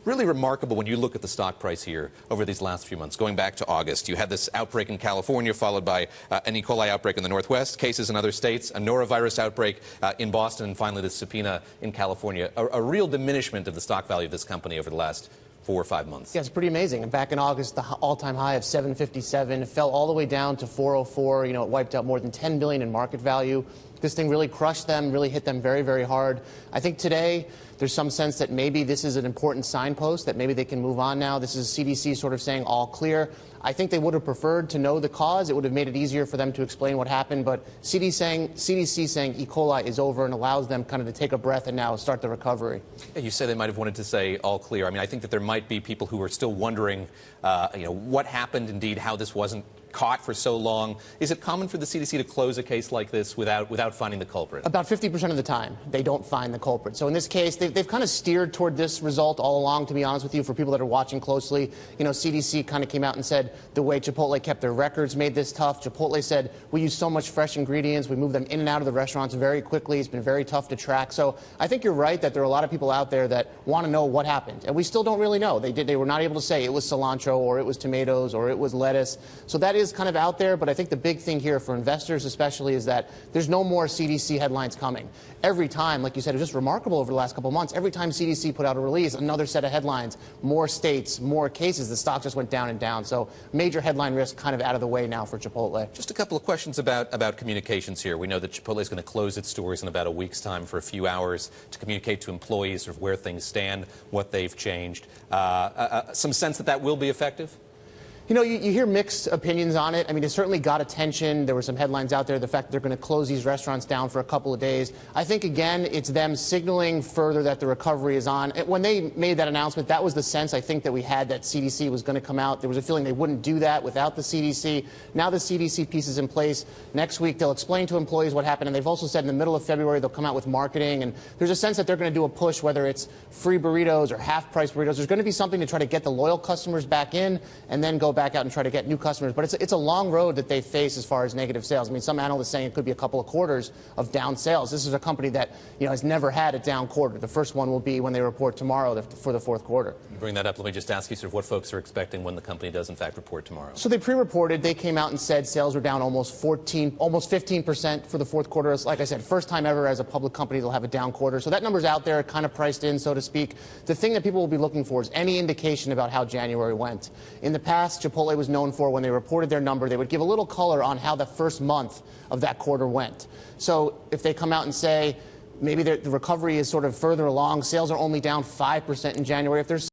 really remarkable when you look at the stock price here over these last few months. Going back to August, you had this outbreak in California, followed by an E. coli outbreak in the Northwest, cases in other states, a norovirus outbreak in Boston, and finally this subpoena in California. A real diminishment of the stock value of this company over the last 4 or 5 months. Yeah, it's pretty amazing. And back in August, the all-time high of 757 fell all the way down to 404. You know, it wiped out more than $10 billion in market value. This thing really crushed them, really hit them very, very hard. I think today there's some sense that maybe this is an important signpost, that maybe they can move on now. This is CDC sort of saying all clear. I think they would have preferred to know the cause. It would have made it easier for them to explain what happened. But CDC saying E. coli is over and allows them kind of to take a breath and now start the recovery. Yeah, you say they might have wanted to say all clear. I mean, I think that there might be people who are still wondering, what happened indeed, how this wasn't caught for so long. Is it common for the CDC to close a case like this without finding the culprit? About 50% of the time, they don't find the culprit. So in this case, they've kind of steered toward this result all along, to be honest with you, for people that are watching closely. You know, CDC kind of came out and said the way Chipotle kept their records made this tough. Chipotle said, we use so much fresh ingredients, we move them in and out of the restaurants very quickly. It's been very tough to track. So I think you're right that there are a lot of people out there that want to know what happened. And we still don't really know. They were not able to say it was cilantro or it was tomatoes or it was lettuce. So that is kind of out there, but I think the big thing here for investors especially is that there's no more CDC headlines coming. Every time, like you said, it was just remarkable over the last couple of months. Every time CDC put out a release, another set of headlines, more states, more cases, the stock just went down and down. So major headline risk kind of out of the way now for Chipotle. Just a couple of questions about communications here. We know that Chipotle is going to close its stores in about a week's time for a few hours to communicate to employees sort of where things stand, what they've changed. Some sense that that will be effective? You know, you hear mixed opinions on it. I mean, it certainly got attention. There were some headlines out there, the fact that they're going to close these restaurants down for a couple of days. I think, again, it's them signaling further that the recovery is on. When they made that announcement, that was the sense, I think, that we had that CDC was going to come out. There was a feeling they wouldn't do that without the CDC. Now the CDC piece is in place. Next week, they'll explain to employees what happened. And they've also said in the middle of February, they'll come out with marketing. And there's a sense that they're going to do a push, whether it's free burritos or half-price burritos. There's going to be something to try to get the loyal customers back in and then go back out and try to get new customers, but it's a long road that they face as far as negative sales. I mean, some analysts saying it could be a couple of quarters of down sales. This is a company that, has never had a down quarter. The first one will be when they report tomorrow for the fourth quarter. You bring that up. Let me just ask you sort of what folks are expecting when the company does in fact report tomorrow. So they pre-reported. They came out and said sales were down almost 15% for the fourth quarter. Like I said, first time ever as a public company they'll have a down quarter. So that number's out there, kind of priced in, so to speak. The thing that people will be looking for is any indication about how January went. In the past, Chipotle was known for when they reported their number, they would give a little color on how the first month of that quarter went. So if they come out and say maybe the recovery is sort of further along, sales are only down 5% in January, if there's